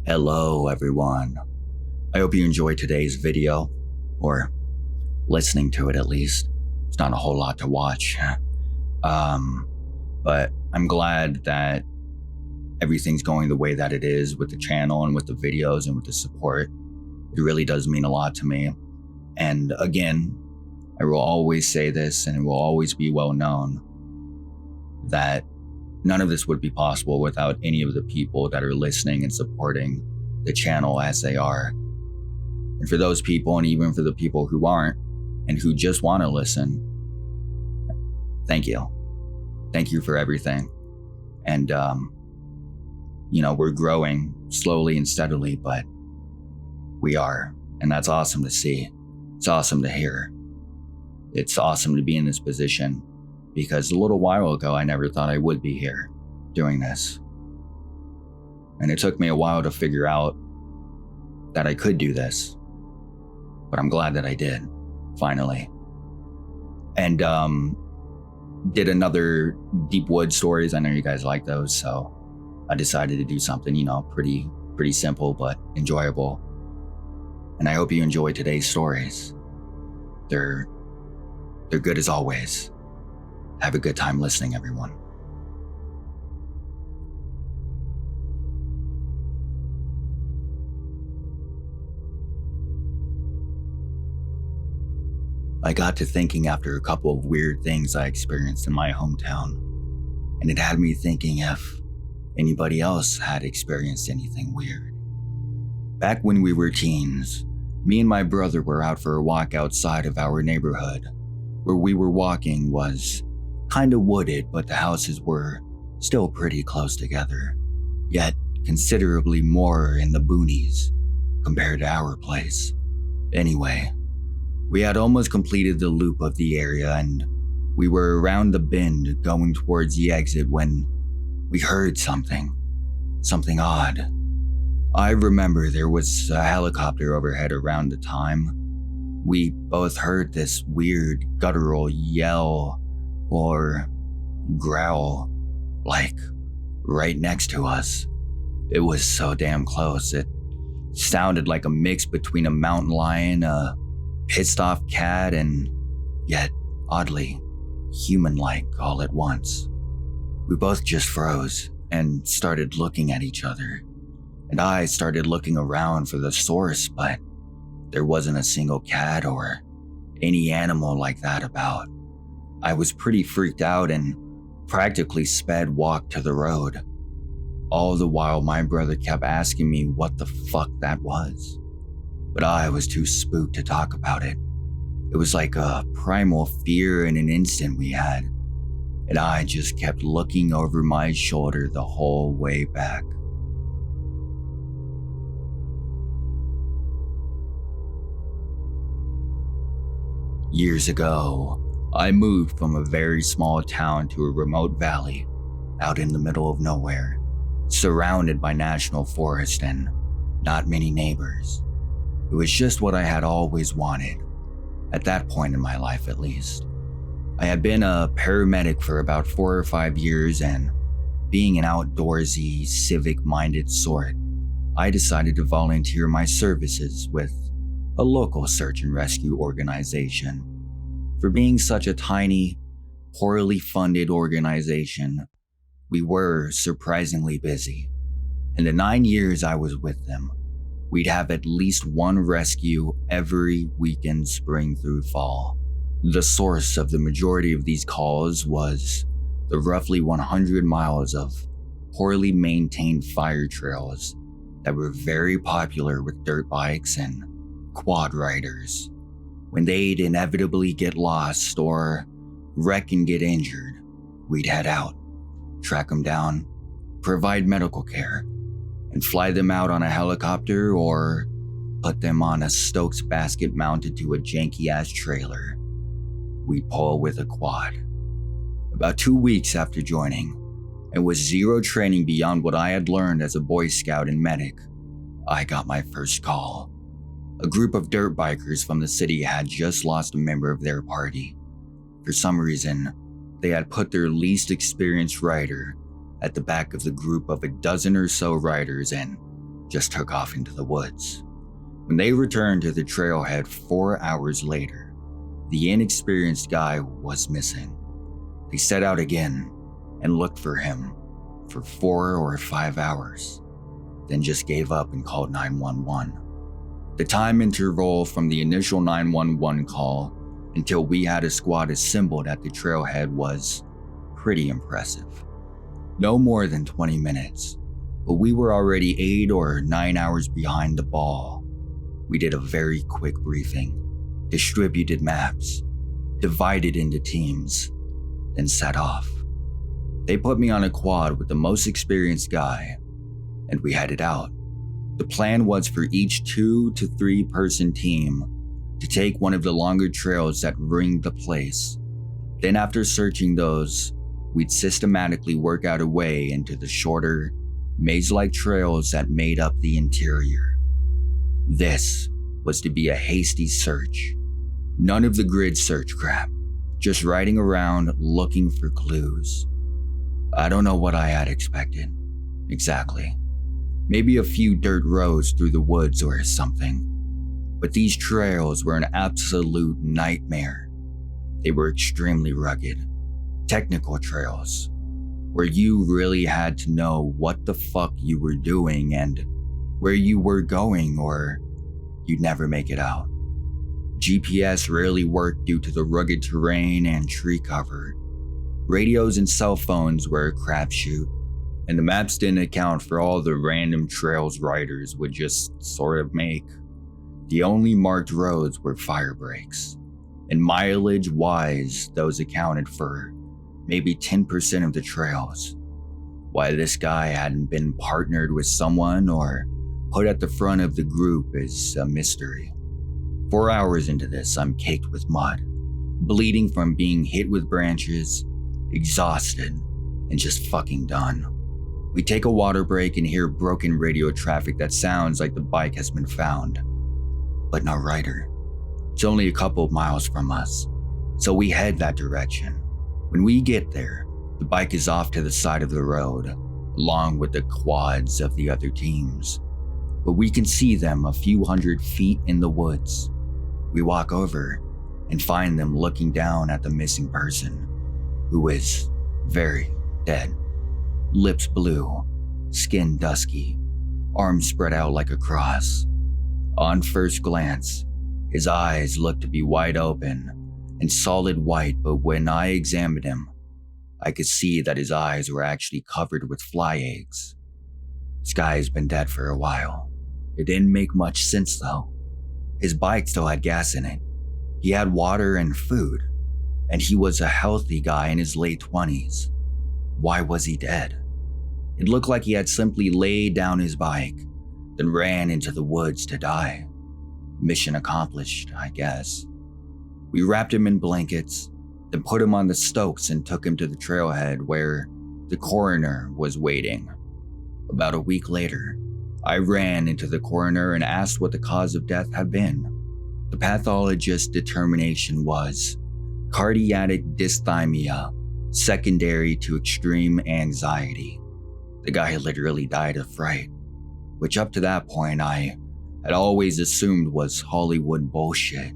Hello everyone. I hope you enjoyed today's video, or listening to it at least. It's not a whole lot to watch. But I'm glad that everything's going the way that it is with the channel and with the videos and with the support. It really does mean a lot to me. And again, I will always say this, and it will always be well known, that none of this would be possible without any of the people that are listening and supporting the channel as they are. And for those people, and even for the people who aren't, and who just want to listen, thank you. Thank you for everything. And, we're growing slowly and steadily, but we are. And that's awesome to see. It's awesome to hear. It's awesome to be in this position, because a little while ago, I never thought I would be here doing this. And it took me a while to figure out that I could do this, but I'm glad that I did, finally. And did another Deep Wood stories. I know you guys like those, so I decided to do something, pretty simple but enjoyable. And I hope you enjoyed today's stories. They're good as always. Have a good time listening, everyone. I got to thinking after a couple of weird things I experienced in my hometown, and it had me thinking if anybody else had experienced anything weird. Back when we were teens, me and my brother were out for a walk outside of our neighborhood. Where we were walking was kinda wooded, but the houses were still pretty close together, yet considerably more in the boonies compared to our place. Anyway, we had almost completed the loop of the area, and we were around the bend going towards the exit when we heard something odd. I remember there was a helicopter overhead around the time. We both heard this weird guttural yell or growl, like right next to us. It was so damn close. It sounded like a mix between a mountain lion, a pissed off cat, and yet oddly human-like all at once. We both just froze and started looking at each other. And I started looking around for the source, but there wasn't a single cat or any animal like that about. I was pretty freaked out and practically sped walk to the road. All the while my brother kept asking me what the fuck that was. But I was too spooked to talk about it. It was like a primal fear in an instant we had. And I just kept looking over my shoulder the whole way back. Years ago, I moved from a very small town to a remote valley out in the middle of nowhere, surrounded by national forest and not many neighbors. It was just what I had always wanted, at that point in my life at least. I had been a paramedic for about 4 or 5 years, and being an outdoorsy, civic-minded sort, I decided to volunteer my services with a local search and rescue organization. For being such a tiny, poorly funded organization, we were surprisingly busy. In the 9 years I was with them, we'd have at least one rescue every weekend spring through fall. The source of the majority of these calls was the roughly 100 miles of poorly maintained fire trails that were very popular with dirt bikes and quad riders. When they'd inevitably get lost or wreck and get injured, we'd head out, track them down, provide medical care, and fly them out on a helicopter or put them on a Stokes basket mounted to a janky-ass trailer. We'd pull with a quad. About 2 weeks after joining, and with zero training beyond what I had learned as a Boy Scout and medic, I got my first call. A group of dirt bikers from the city had just lost a member of their party. For some reason, they had put their least experienced rider at the back of the group of a dozen or so riders, and just took off into the woods. When they returned to the trailhead 4 hours later, the inexperienced guy was missing. They set out again and looked for him for 4 or 5 hours, then just gave up and called 911. The time interval from the initial 911 call until we had a squad assembled at the trailhead was pretty impressive. No more than 20 minutes, but we were already 8 or 9 hours behind the ball. We did a very quick briefing, distributed maps, divided into teams, then set off. They put me on a quad with the most experienced guy, and we headed out. The plan was for each 2 to 3 person team to take one of the longer trails that ringed the place. Then after searching those, we'd systematically work out a way into the shorter, maze-like trails that made up the interior. This was to be a hasty search. None of the grid search crap, just riding around looking for clues. I don't know what I had expected, exactly. Maybe a few dirt roads through the woods or something. But these trails were an absolute nightmare. They were extremely rugged, technical trails, where you really had to know what the fuck you were doing and where you were going or you'd never make it out. GPS rarely worked due to the rugged terrain and tree cover. Radios and cell phones were a crapshoot, and the maps didn't account for all the random trails riders would just sort of make. The only marked roads were fire breaks, and mileage-wise, those accounted for maybe 10% of the trails. Why this guy hadn't been partnered with someone or put at the front of the group is a mystery. 4 hours into this, I'm caked with mud, bleeding from being hit with branches, exhausted, and just fucking done. We take a water break and hear broken radio traffic that sounds like the bike has been found, but no rider. It's only a couple of miles from us, so we head that direction. When we get there, the bike is off to the side of the road, along with the quads of the other teams, but we can see them a few hundred feet in the woods. We walk over and find them looking down at the missing person, who is very dead. Lips blue, skin dusky, arms spread out like a cross. On first glance, his eyes looked to be wide open and solid white, but when I examined him, I could see that his eyes were actually covered with fly eggs. This guy has been dead for a while. It didn't make much sense though. His bike still had gas in it. He had water and food, and he was a healthy guy in his late 20s. Why was he dead? It looked like he had simply laid down his bike, then ran into the woods to die. Mission accomplished, I guess. We wrapped him in blankets, then put him on the Stokes and took him to the trailhead where the coroner was waiting. About a week later, I ran into the coroner and asked what the cause of death had been. The pathologist's determination was cardiac dysthymia, secondary to extreme anxiety. The guy literally died of fright, which up to that point I had always assumed was Hollywood bullshit.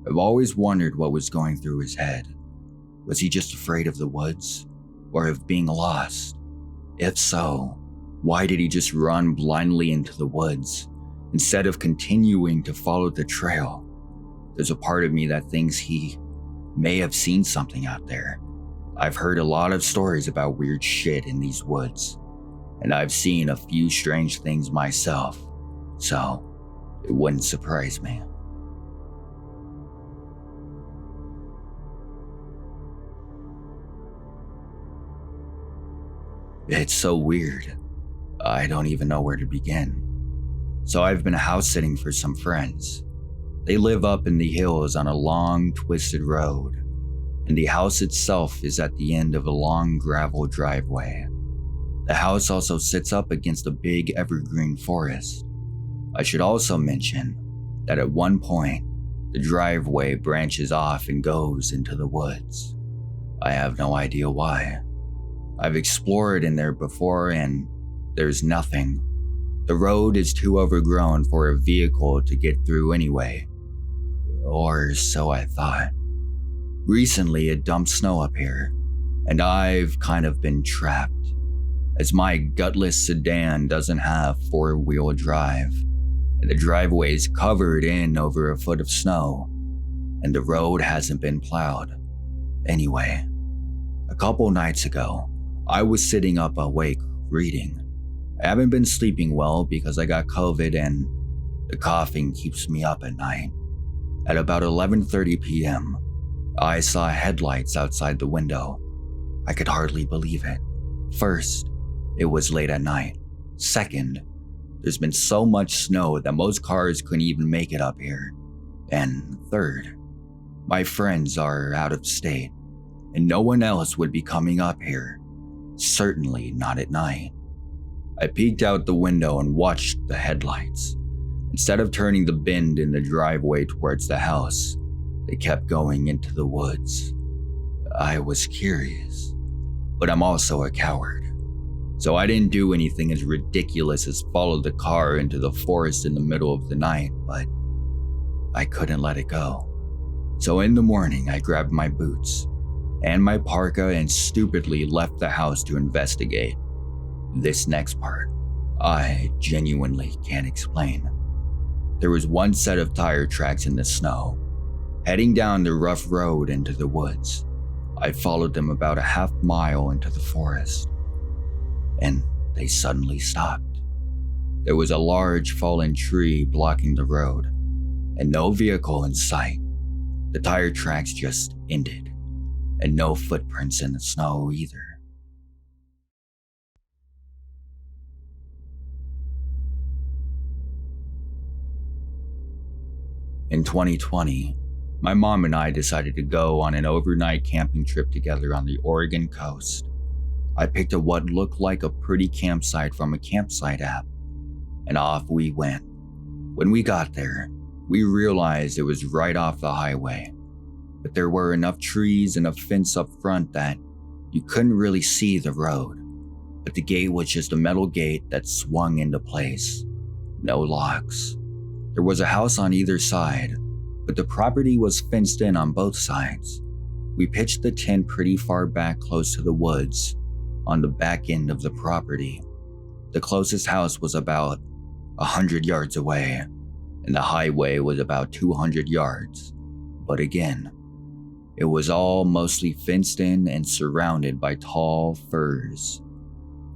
I've always wondered what was going through his head. Was he just afraid of the woods, or of being lost? If so, why did he just run blindly into the woods, instead of continuing to follow the trail? There's a part of me that thinks he may have seen something out there. I've heard a lot of stories about weird shit in these woods, and I've seen a few strange things myself, so it wouldn't surprise me. It's so weird. I don't even know where to begin. So I've been house sitting for some friends. They live up in the hills on a long, twisted road, and the house itself is at the end of a long gravel driveway. The house also sits up against a big evergreen forest. I should also mention that at one point, the driveway branches off and goes into the woods. I have no idea why. I've explored in there before and there's nothing. The road is too overgrown for a vehicle to get through anyway. Or so I thought. Recently, it dumped snow up here, and I've kind of been trapped, as my gutless sedan doesn't have four-wheel drive, and the driveway is covered in over a foot of snow, and the road hasn't been plowed. Anyway, a couple nights ago, I was sitting up awake reading. I haven't been sleeping well because I got COVID and the coughing keeps me up at night. At about 11:30 p.m., I saw headlights outside the window. I could hardly believe it. First, it was late at night. Second, there's been so much snow that most cars couldn't even make it up here. And third, my friends are out of state, and no one else would be coming up here. Certainly not at night. I peeked out the window and watched the headlights. Instead of turning the bend in the driveway towards the house, they kept going into the woods. I was curious, but I'm also a coward. So I didn't do anything as ridiculous as follow the car into the forest in the middle of the night, but I couldn't let it go. So in the morning, I grabbed my boots and my parka and stupidly left the house to investigate. This next part, I genuinely can't explain. There was one set of tire tracks in the snow, heading down the rough road into the woods. I followed them about a half mile into the forest, and they suddenly stopped. There was a large fallen tree blocking the road, and no vehicle in sight. The tire tracks just ended, and no footprints in the snow either. In 2020, my mom and I decided to go on an overnight camping trip together on the Oregon coast. I picked up what looked like a pretty campsite from a campsite app, and off we went. When we got there, we realized it was right off the highway, but there were enough trees and a fence up front that you couldn't really see the road. But the gate was just a metal gate that swung into place. No locks. There was a house on either side, but the property was fenced in on both sides. We pitched the tent pretty far back close to the woods, on the back end of the property. The closest house was about 100 yards away, and the highway was about 200 yards. But again, it was all mostly fenced in and surrounded by tall firs.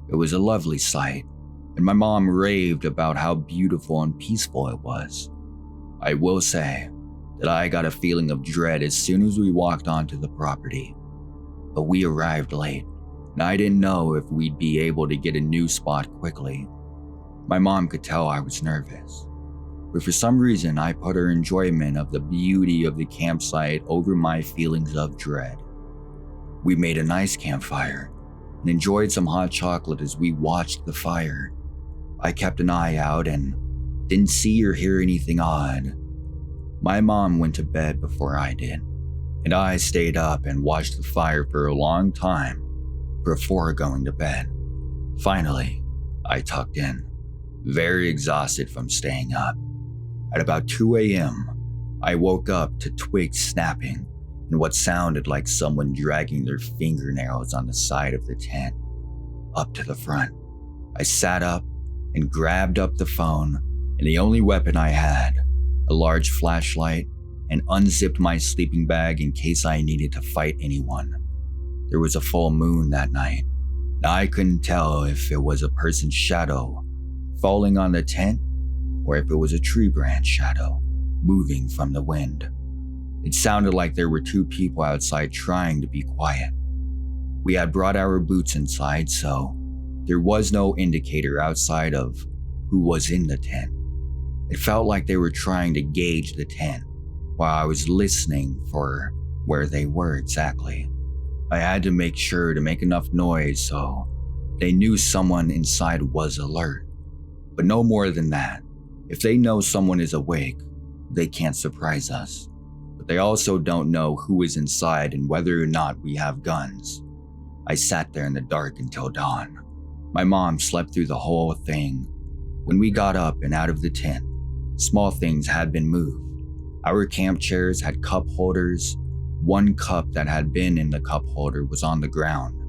It was a lovely sight, and my mom raved about how beautiful and peaceful it was. I will say that I got a feeling of dread as soon as we walked onto the property. But we arrived late, and I didn't know if we'd be able to get a new spot quickly. My mom could tell I was nervous, but for some reason I put her enjoyment of the beauty of the campsite over my feelings of dread. We made a nice campfire and enjoyed some hot chocolate as we watched the fire. I kept an eye out and didn't see or hear anything odd. My mom went to bed before I did, and I stayed up and watched the fire for a long time before going to bed. Finally, I tucked in, very exhausted from staying up. At about 2 a.m., I woke up to twigs snapping and what sounded like someone dragging their fingernails on the side of the tent up to the front. I sat up and grabbed up the phone and the only weapon I had, a large flashlight, and unzipped my sleeping bag in case I needed to fight anyone. There was a full moon that night, and I couldn't tell if it was a person's shadow falling on the tent or if it was a tree branch shadow moving from the wind. It sounded like there were two people outside trying to be quiet. We had brought our boots inside, so there was no indicator outside of who was in the tent. It felt like they were trying to gauge the tent while I was listening for where they were exactly. I had to make sure to make enough noise so they knew someone inside was alert, but no more than that. If they know someone is awake, they can't surprise us, but they also don't know who is inside and whether or not we have guns. I sat there in the dark until dawn. My mom slept through the whole thing, When we got up and out of the tent, small things had been moved. Our camp chairs had cup holders. One cup that had been in the cup holder was on the ground.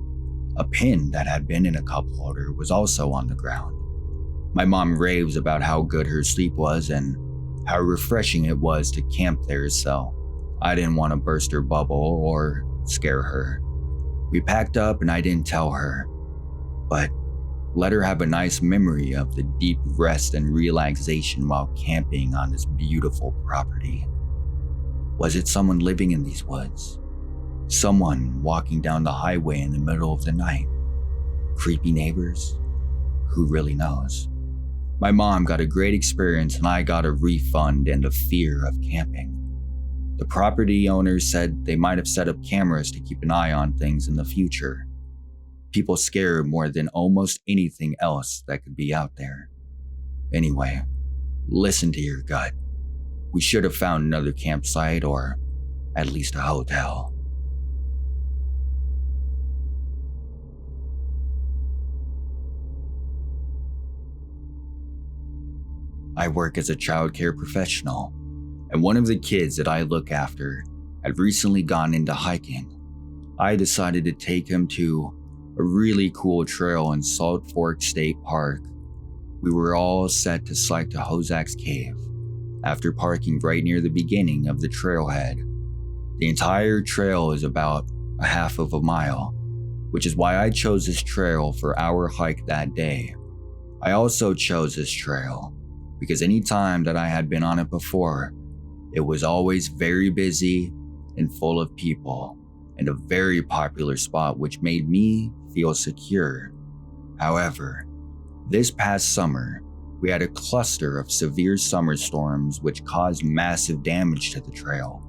A pin that had been in a cup holder was also on the ground. My mom raves about how good her sleep was and how refreshing it was to camp there, so I didn't want to burst her bubble or scare her. We packed up and I didn't tell her, but let her have a nice memory of the deep rest and relaxation while camping on this beautiful property. Was it someone living in these woods? Someone walking down the highway in the middle of the night? Creepy neighbors? Who really knows? My mom got a great experience and I got a refund and a fear of camping. The property owners said they might have set up cameras to keep an eye on things in the future. People scare more than almost anything else that could be out there. Anyway, listen to your gut. We should have found another campsite or at least a hotel. I work as a childcare professional, and one of the kids that I look after had recently gone into hiking. I decided to take him to a really cool trail in Salt Fork State Park. We were all set to hike to Hozak's Cave after parking right near the beginning of the trailhead. The entire trail is about a half of a mile, which is why I chose this trail for our hike that day. I also chose this trail because any time that I had been on it before, it was always very busy and full of people, and a very popular spot which made me feel secure. However, this past summer, we had a cluster of severe summer storms which caused massive damage to the trail.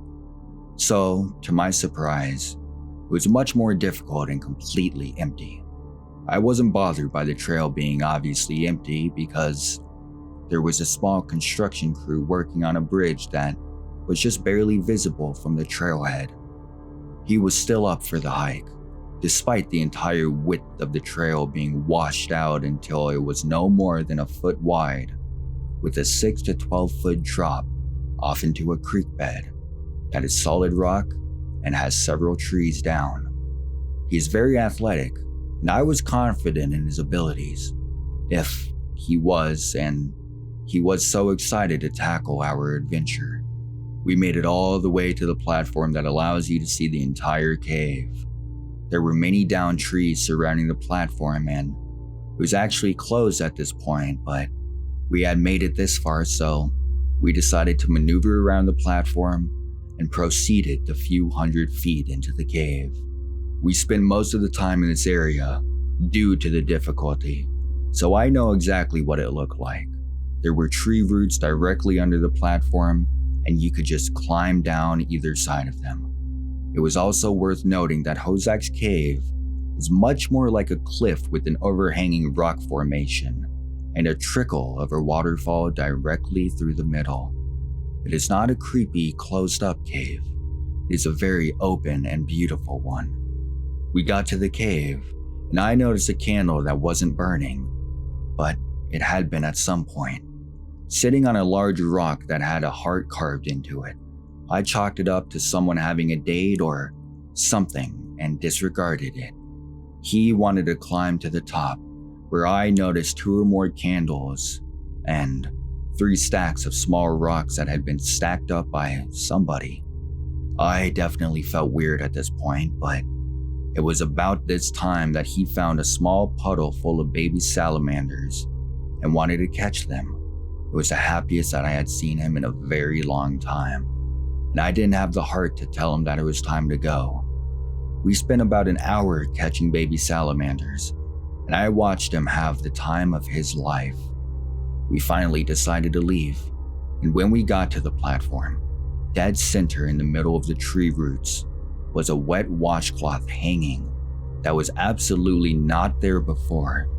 So, to my surprise, it was much more difficult and completely empty. I wasn't bothered by the trail being obviously empty because there was a small construction crew working on a bridge that was just barely visible from the trailhead. He was still up for the hike, despite the entire width of the trail being washed out until it was no more than a foot wide, with a 6 to 12 foot drop off into a creek bed that is solid rock and has several trees down. He is very athletic, and I was confident in his abilities. If he was, and he was so excited to tackle our adventure. We made it all the way to the platform that allows you to see the entire cave. There were many downed trees surrounding the platform and it was actually closed at this point, but we had made it this far, so we decided to maneuver around the platform and proceeded the few hundred feet into the cave. We spent most of the time in this area due to the difficulty, so I know exactly what it looked like. There were tree roots directly under the platform, and you could just climb down either side of them. It was also worth noting that Hozak's Cave is much more like a cliff with an overhanging rock formation and a trickle of a waterfall directly through the middle. It is not a creepy, closed-up cave. It is a very open and beautiful one. We got to the cave, and I noticed a candle that wasn't burning, but it had been at some point. Sitting on a large rock that had a heart carved into it, I chalked it up to someone having a date or something and disregarded it. He wanted to climb to the top, where I noticed 2 or more candles and 3 stacks of small rocks that had been stacked up by somebody. I definitely felt weird at this point, but it was about this time that he found a small puddle full of baby salamanders and wanted to catch them. It was the happiest that I had seen him in a very long time, and I didn't have the heart to tell him that it was time to go. We spent about an hour catching baby salamanders, and I watched him have the time of his life. We finally decided to leave, and when we got to the platform, dead center in the middle of the tree roots was a wet washcloth hanging that was absolutely not there before.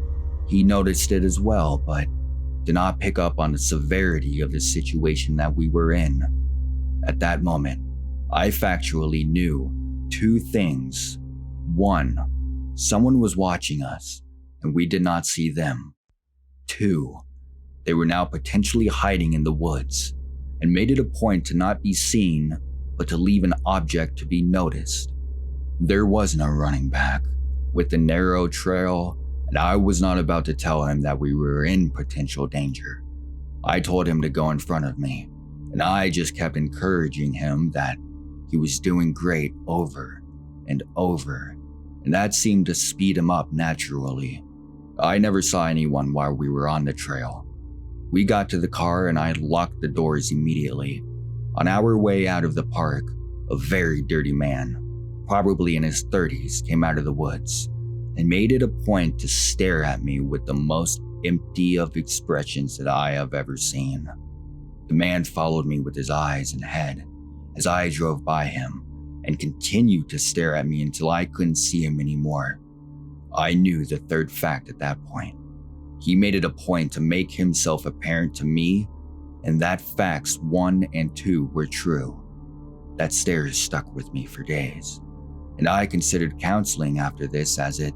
He noticed it as well, but did not pick up on the severity of the situation that we were in. At that moment, I factually knew 2 things. 1, someone was watching us, and we did not see them. 2, They were now potentially hiding in the woods and made it a point to not be seen, but to leave an object to be noticed. There was no running back with the narrow trail, and I was not about to tell him that we were in potential danger. I told him to go in front of me, and I just kept encouraging him that he was doing great over and over, and that seemed to speed him up naturally. I never saw anyone while we were on the trail. We got to the car and I locked the doors immediately. On our way out of the park, a very dirty man, probably in his 30s, came out of the woods and made it a point to stare at me with the most empty of expressions that I have ever seen. The man followed me with his eyes and head as I drove by him and continued to stare at me until I couldn't see him anymore. I knew the third fact at that point. He made it a point to make himself apparent to me, and that facts 1 and 2 were true. That stare stuck with me for days, and I considered counseling after this, as it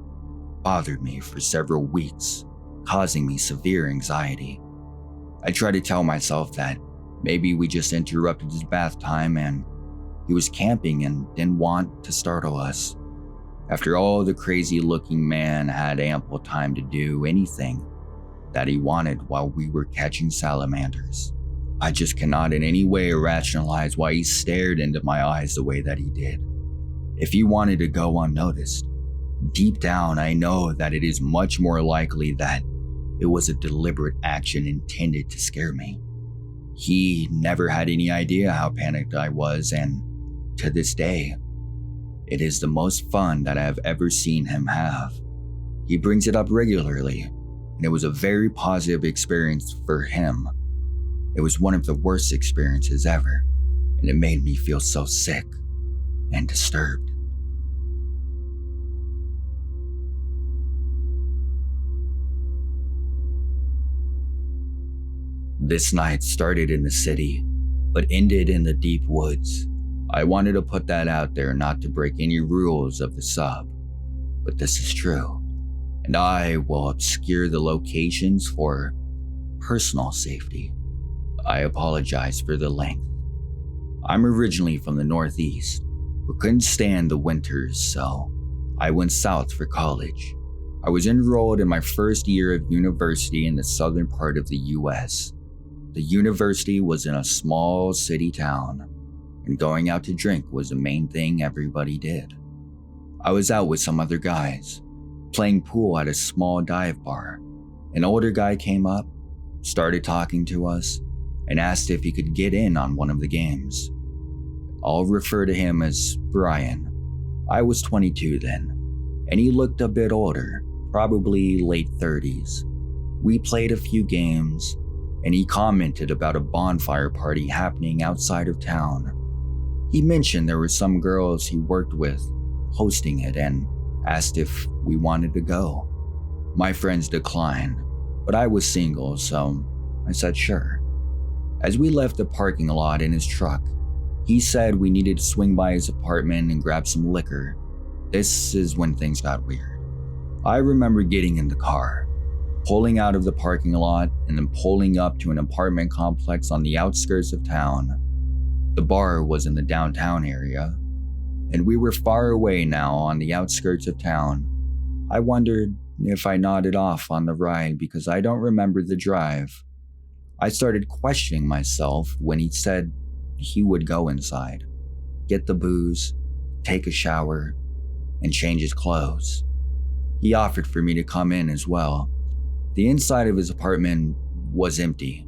bothered me for several weeks, causing me severe anxiety. I tried to tell myself that maybe we just interrupted his bath time and he was camping and didn't want to startle us. After all, the crazy looking man had ample time to do anything that he wanted while we were catching salamanders. I just cannot in any way rationalize why he stared into my eyes the way that he did. If he wanted to go unnoticed, deep down I know that it is much more likely that it was a deliberate action intended to scare me. He never had any idea how panicked I was, and to this day, it is the most fun that I have ever seen him have. He brings it up regularly, and it was a very positive experience for him. It was one of the worst experiences ever, and it made me feel so sick and disturbed. This night started in the city, but ended in the deep woods. I wanted to put that out there, not to break any rules of the sub, but this is true, and I will obscure the locations for personal safety. I apologize for the length. I'm originally from the Northeast, but couldn't stand the winters, so I went south for college. I was enrolled in my first year of university in the southern part of the US. The university was in a small city town, and going out to drink was the main thing everybody did. I was out with some other guys, playing pool at a small dive bar. An older guy came up, started talking to us, and asked if he could get in on one of the games. I'll refer to him as Brian. I was 22 then, and he looked a bit older, probably late 30s. We played a few games, and he commented about a bonfire party happening outside of town. He mentioned there were some girls he worked with hosting it and asked if we wanted to go. My friends declined, but I was single, so I said sure. As we left the parking lot in his truck, he said we needed to swing by his apartment and grab some liquor. This is when things got weird. I remember getting in the car, pulling out of the parking lot, and then pulling up to an apartment complex on the outskirts of town. The bar was in the downtown area, and we were far away now on the outskirts of town. I wondered if I nodded off on the ride because I don't remember the drive. I started questioning myself when he said he would go inside, get the booze, take a shower, and change his clothes. He offered for me to come in as well. The inside of his apartment was empty.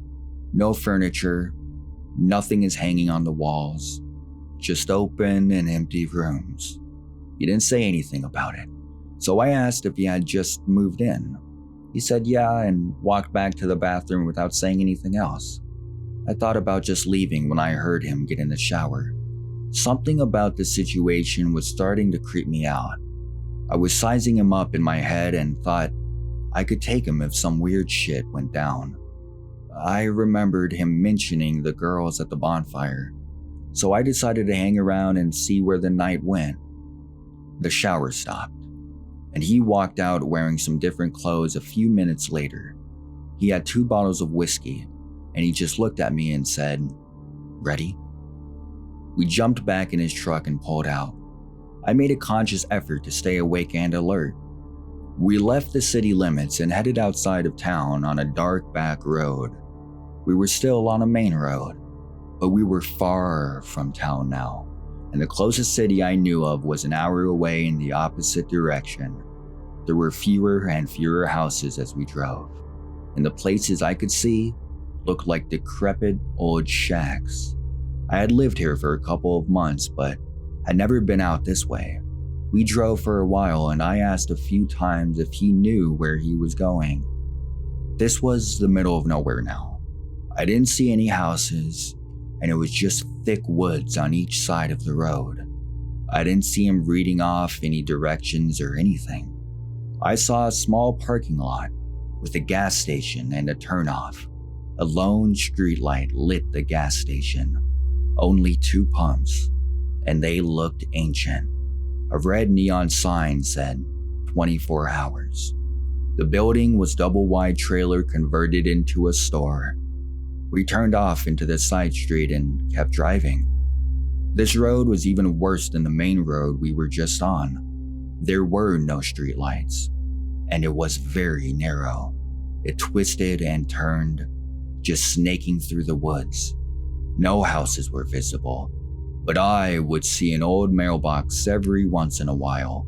No furniture, nothing is hanging on the walls, just open and empty rooms. He didn't say anything about it, so I asked if he had just moved in. He said yeah and walked back to the bathroom without saying anything else. I thought about just leaving when I heard him get in the shower. Something about the situation was starting to creep me out. I was sizing him up in my head and thought I could take him if some weird shit went down. I remembered him mentioning the girls at the bonfire, so I decided to hang around and see where the night went. The shower stopped, and he walked out wearing some different clothes a few minutes later. He had 2 bottles of whiskey, and he just looked at me and said, "Ready?" We jumped back in his truck and pulled out. I made a conscious effort to stay awake and alert. We left the city limits and headed outside of town on a dark back road. We were still on a main road, but we were far from town now, and the closest city I knew of was an hour away in the opposite direction. There were fewer and fewer houses as we drove, and the places I could see looked like decrepit old shacks. I had lived here for a couple of months, but had never been out this way. We drove for a while, and I asked a few times if he knew where he was going. This was the middle of nowhere now. I didn't see any houses, and it was just thick woods on each side of the road. I didn't see him reading off any directions or anything. I saw a small parking lot with a gas station and a turnoff. A lone streetlight lit the gas station. Only 2 pumps, and they looked ancient. A red neon sign said 24 hours. The building was double-wide trailer converted into a store. We turned off into the side street and kept driving. This road was even worse than the main road we were just on. There were no streetlights, and it was very narrow. It twisted and turned, just snaking through the woods. No houses were visible, but I would see an old mailbox every once in a while.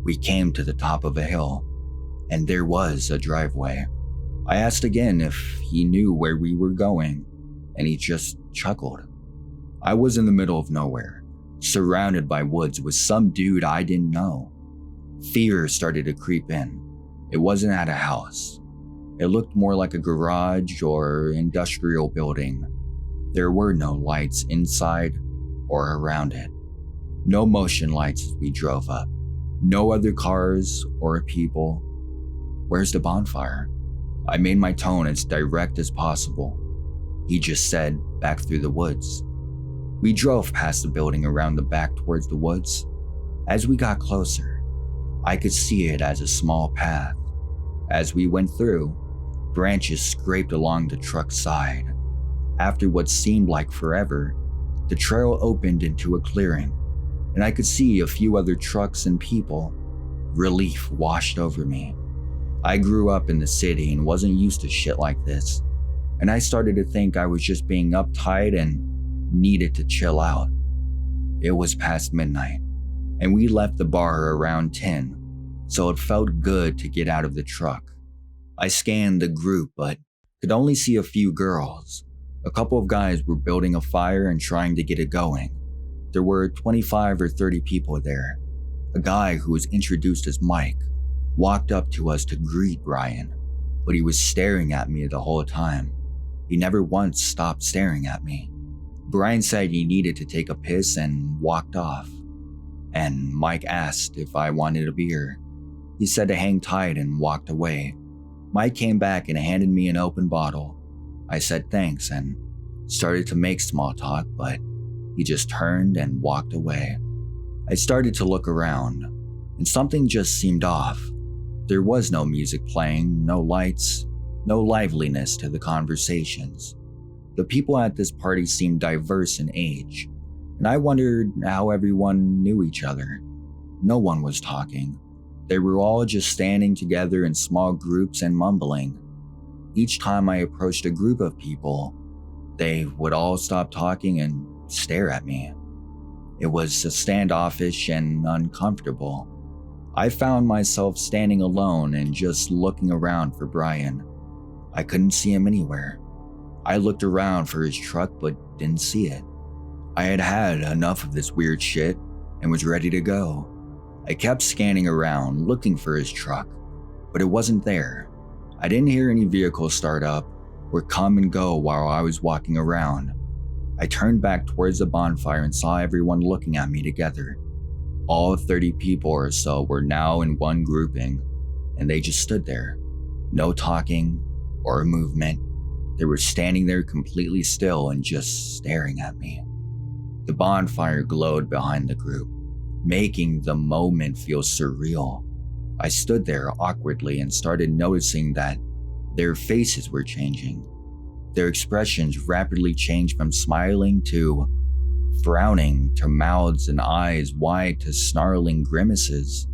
We came to the top of a hill, and there was a driveway. I asked again if he knew where we were going, and he just chuckled. I was in the middle of nowhere, surrounded by woods with some dude I didn't know. Fear started to creep in. It wasn't at a house. It looked more like a garage or industrial building. There were no lights inside or around it. No motion lights as we drove up. No other cars or people. "Where's the bonfire?" I made my tone as direct as possible. He just said, "Back through the woods." We drove past the building around the back towards the woods. As we got closer, I could see it as a small path. As we went through, branches scraped along the truck's side. After what seemed like forever, the trail opened into a clearing, and I could see a few other trucks and people. Relief washed over me. I grew up in the city and wasn't used to shit like this, and I started to think I was just being uptight and needed to chill out. It was past midnight, and we left the bar around 10, so it felt good to get out of the truck. I scanned the group, but could only see a few girls. A couple of guys were building a fire and trying to get it going. There were 25 or 30 people there. A guy who was introduced as Mike walked up to us to greet Brian, but he was staring at me the whole time. He never once stopped staring at me. Brian said he needed to take a piss and walked off. And Mike asked if I wanted a beer. He said to hang tight and walked away. Mike came back and handed me an open bottle. I said thanks and started to make small talk, but he just turned and walked away. I started to look around, and something just seemed off. There was no music playing, no lights, no liveliness to the conversations. The people at this party seemed diverse in age, and I wondered how everyone knew each other. No one was talking. They were all just standing together in small groups and mumbling. Each time I approached a group of people, they would all stop talking and stare at me. It was standoffish and uncomfortable. I found myself standing alone and just looking around for Brian. I couldn't see him anywhere. I looked around for his truck but didn't see it. I had had enough of this weird shit and was ready to go. I kept scanning around looking for his truck, but it wasn't there. I didn't hear any vehicles start up or come and go while I was walking around. I turned back towards the bonfire and saw everyone looking at me together. All 30 people or so were now in one grouping, and they just stood there. No talking or movement. They were standing there completely still and just staring at me. The bonfire glowed behind the group, making the moment feel surreal. I stood there awkwardly and started noticing that Their faces were changing. Their expressions rapidly changed from smiling to frowning to mouths and eyes wide to snarling grimaces.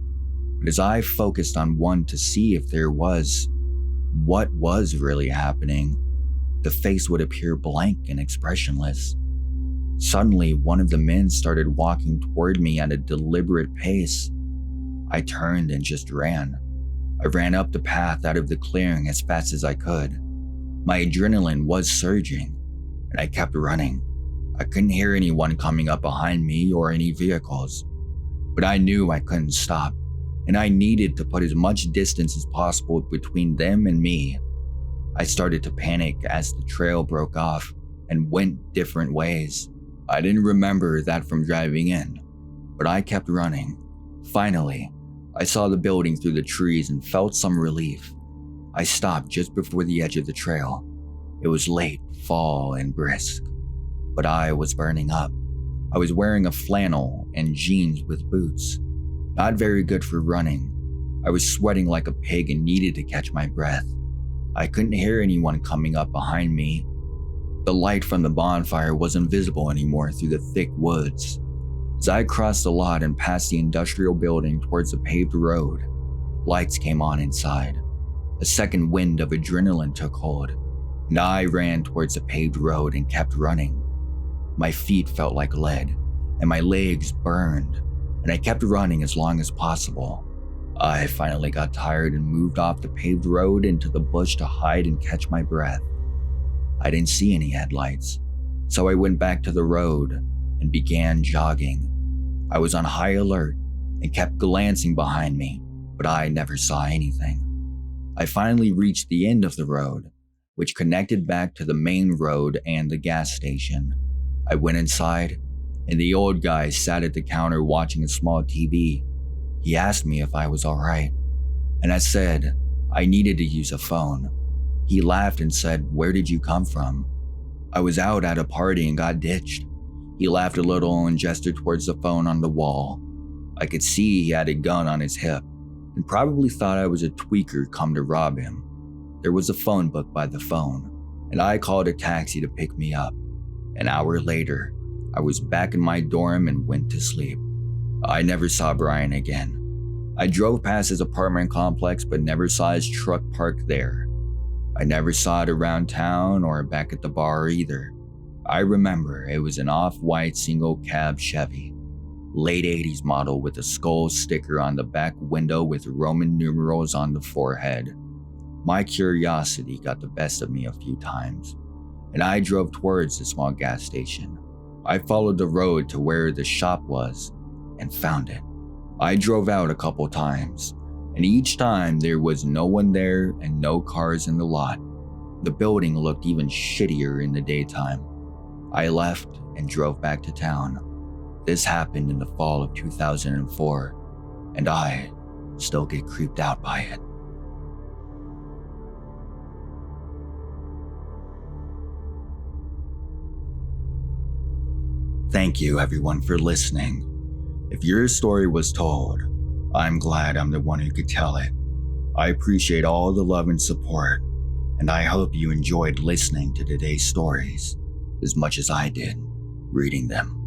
But as I focused on one to see if there was what was really happening, the face would appear blank and expressionless. Suddenly, one of the men started walking toward me at a deliberate pace. I turned and just ran. I ran up the path out of the clearing as fast as I could. My adrenaline was surging, and I kept running. I couldn't hear anyone coming up behind me or any vehicles, but I knew I couldn't stop, and I needed to put as much distance as possible between them and me. I started to panic as the trail broke off and went different ways. I didn't remember that from driving in, but I kept running. Finally, I saw the building through the trees and felt some relief. I stopped just before the edge of the trail. It was late fall and brisk, but I was burning up. I was wearing a flannel and jeans with boots. Not very good for running. I was sweating like a pig and needed to catch my breath. I couldn't hear anyone coming up behind me. The light from the bonfire wasn't visible anymore through the thick woods. As I crossed the lot and passed the industrial building towards the paved road, lights came on inside. A second wind of adrenaline took hold, and I ran towards the paved road and kept running. My feet felt like lead, and my legs burned, and I kept running as long as possible. I finally got tired and moved off the paved road into the bush to hide and catch my breath. I didn't see any headlights, so I went back to the road and began jogging. I was on high alert and kept glancing behind me, but I never saw anything. I finally reached the end of the road, which connected back to the main road and the gas station. I went inside, and the old guy sat at the counter watching a small TV. He asked me if I was alright, and I said I needed to use a phone. He laughed and said, "Where did you come from?" "I was out at a party and got ditched." He laughed a little and gestured towards the phone on the wall. I could see he had a gun on his hip and probably thought I was a tweaker come to rob him. There was a phone book by the phone, and I called a taxi to pick me up. An hour later, I was back in my dorm and went to sleep. I never saw Brian again. I drove past his apartment complex but never saw his truck parked there. I never saw it around town or back at the bar either. I remember it was an off-white single cab Chevy, late 80s model with a skull sticker on the back window with Roman numerals on the forehead. My curiosity got the best of me a few times, and I drove towards the small gas station. I followed the road to where the shop was and found it. I drove out a couple times, and each time there was no one there and no cars in the lot. The building looked even shittier in the daytime. I left and drove back to town. This happened in the fall of 2004, and I still get creeped out by it. Thank you everyone for listening. If your story was told, I'm glad I'm the one who could tell it. I appreciate all the love and support, and I hope you enjoyed listening to today's stories as much as I did reading them.